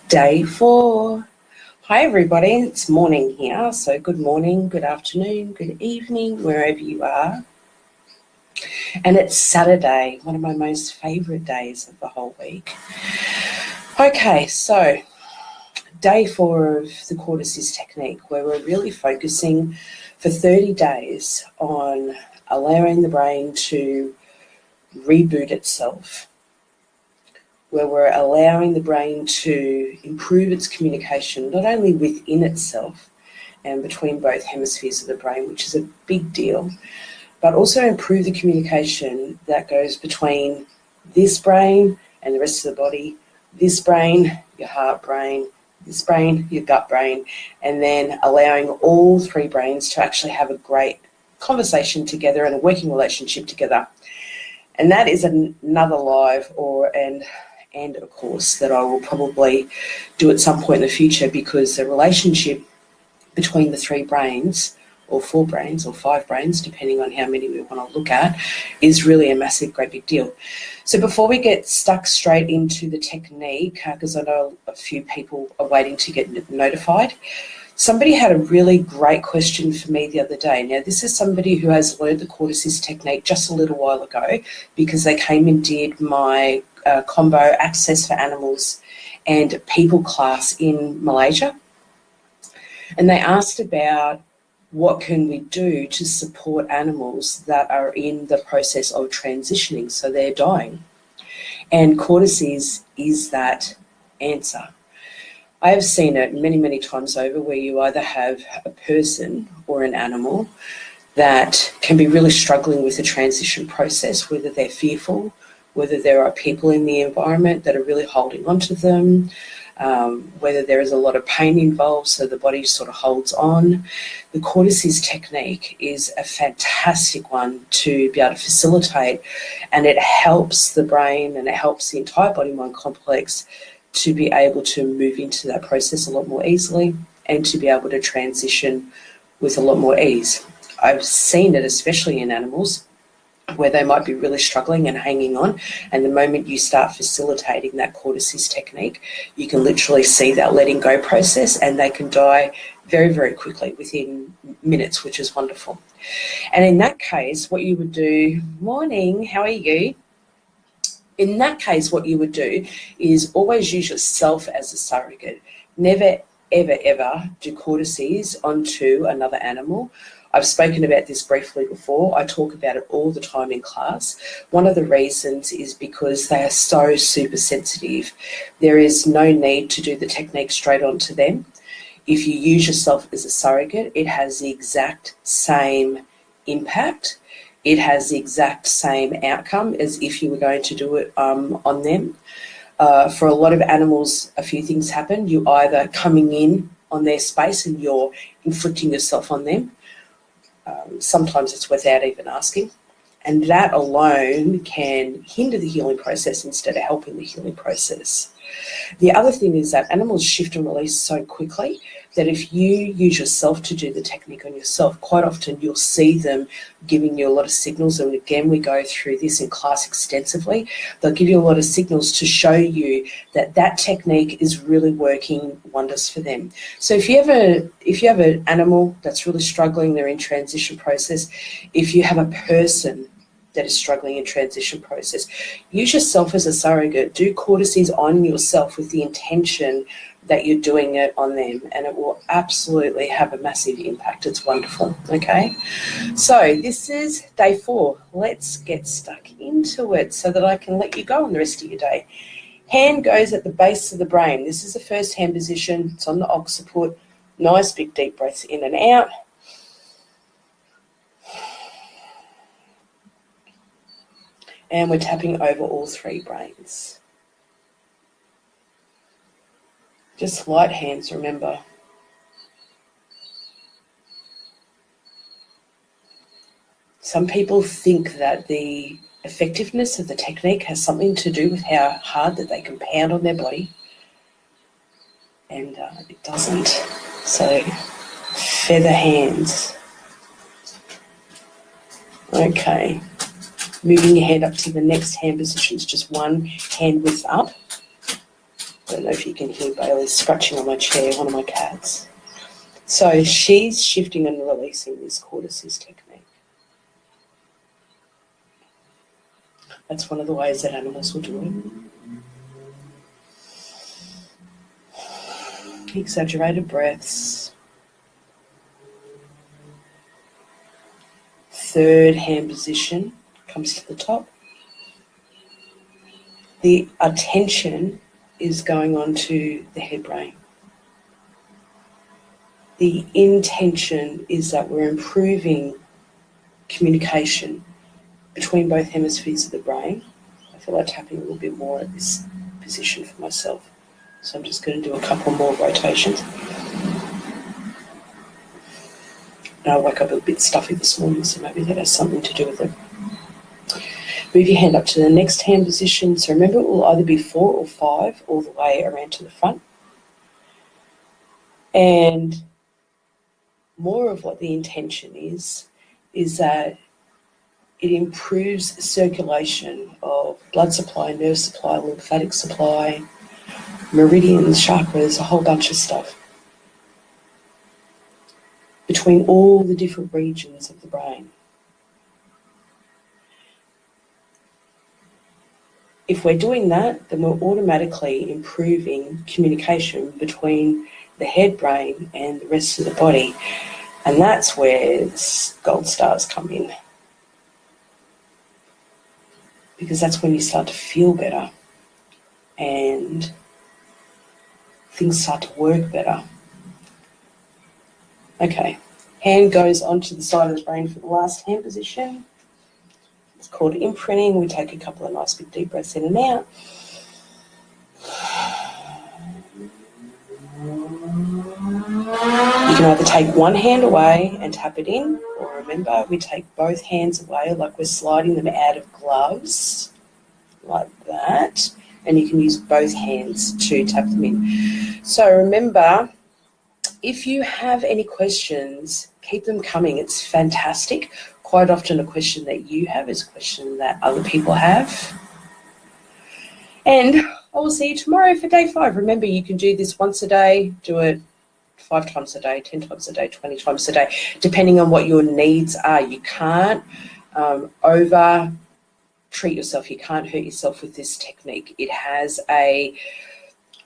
Day 4. Hi everybody, it's morning here, so good morning, good afternoon, good evening, wherever you are. And it's Saturday, one of my most favourite days of the whole week. Okay, so day 4 of the Cortices technique, where we're really focusing for 30 days on allowing the brain to reboot itself, where we're allowing the brain to improve its communication, not only within itself and between both hemispheres of the brain, which is a big deal, but also improve the communication that goes between this brain and the rest of the body, this brain, your heart brain, this brain, your gut brain, and then allowing all three brains to actually have a great conversation together and a working relationship together. And that is another live and a course that I will probably do at some point in the future, because the relationship between the three brains, or four brains, or five brains, depending on how many we want to look at, is really a massive, great big deal. So before we get stuck straight into the technique, because I know a few people are waiting to get notified, somebody had a really great question for me the other day. Now, this is somebody who has learned the Cortices technique just a little while ago, because they came and did my combo access for animals and people class in Malaysia. And they asked about what can we do to support animals that are in the process of transitioning, so they're dying. And Cortices is that answer. I have seen it many, many times over, where you either have a person or an animal that can be really struggling with the transition process, whether they're fearful, whether there are people in the environment that are really holding on to them, whether there is a lot of pain involved, so the body sort of holds on. The Cortices technique is a fantastic one to be able to facilitate, and it helps the brain and it helps the entire body-mind complex to be able to move into that process a lot more easily and to be able to transition with a lot more ease. I've seen it especially in animals where they might be really struggling and hanging on, and the moment you start facilitating that Cortices technique, you can literally see that letting go process, and they can die very, very quickly, within minutes, which is wonderful. And in that case, what you would do, morning, how are you? In that case, what you would do is always use yourself as a surrogate. Never, ever, ever do Cortices onto another animal. I've spoken about this briefly before. I talk about it all the time in class. One of the reasons is because they are so super sensitive. There is no need to do the technique straight onto them. If you use yourself as a surrogate, it has the exact same impact. It has the exact same outcome as if you were going to do it on them. For a lot of animals, a few things happen. You're either coming in on their space and you're inflicting yourself on them. Sometimes it's without even asking. And that alone can hinder the healing process instead of helping the healing process. The other thing is that animals shift and release so quickly that if you use yourself to do the technique on yourself, quite often you'll see them giving you a lot of signals. And again, we go through this in class extensively. They'll give you a lot of signals to show you that that technique is really working wonders for them. So if you have an animal that's really struggling, they're in transition process, if you have a person that is struggling in transition process, use yourself as a surrogate. Do Cortices on yourself with the intention that you're doing it on them, and it will absolutely have a massive impact. It's wonderful. Okay, so this is day 4. Let's get stuck into it so that I can let you go on the rest of your day. Hand goes at the base of the brain. This is the first hand position. It's on the occiput. Nice big deep breaths in and out. And we're tapping over all three brains. Just light hands, remember. Some people think that the effectiveness of the technique has something to do with how hard that they can pound on their body. And it doesn't. So, feather hands. Okay. Moving your hand up to the next hand position is just one hand width up. I don't know if you can hear Bailey scratching on my chair, one of my cats. So she's shifting and releasing this cortices technique. That's one of the ways that animals will do it. Exaggerated breaths. Third hand position comes to the top. The attention is going on to the head brain. The intention is that we're improving communication between both hemispheres of the brain. I feel like tapping a little bit more at this position for myself. So I'm just going to do a couple more rotations. And I woke up a bit stuffy this morning, so maybe that has something to do with it. Move your hand up to the next hand position. So remember, it will either be 4 or 5 all the way around to the front. And more of what the intention is that it improves circulation of blood supply, nerve supply, lymphatic supply, meridians, chakras, a whole bunch of stuff between all the different regions of the brain. If we're doing that, then we're automatically improving communication between the head brain and the rest of the body. And that's where the gold stars come in. Because that's when you start to feel better and things start to work better. Okay, hand goes onto the side of the brain for the last hand position. It's called imprinting. We take a couple of nice big deep breaths in and out. You can either take one hand away and tap it in, or remember, we take both hands away like we're sliding them out of gloves, like that, and you can use both hands to tap them in. So remember, if you have any questions, keep them coming. It's fantastic. Quite often a question that you have is a question that other people have. And I will see you tomorrow for day 5. Remember, you can do this once a day, do it 5 times a day, 10 times a day, 20 times a day, depending on what your needs are. You can't over-treat yourself. You can't hurt yourself with this technique. It has a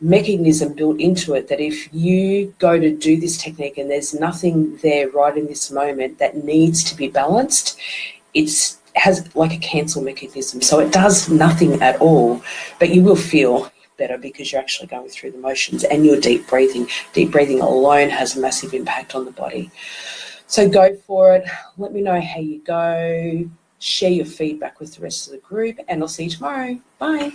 mechanism built into it that if you go to do this technique and there's nothing there right in this moment that needs to be balanced, it has like a cancel mechanism. So it does nothing at all, but you will feel better because you're actually going through the motions and you're deep breathing. Deep breathing alone has a massive impact on the body. So go for it. Let me know how you go. Share your feedback with the rest of the group, and I'll see you tomorrow. Bye.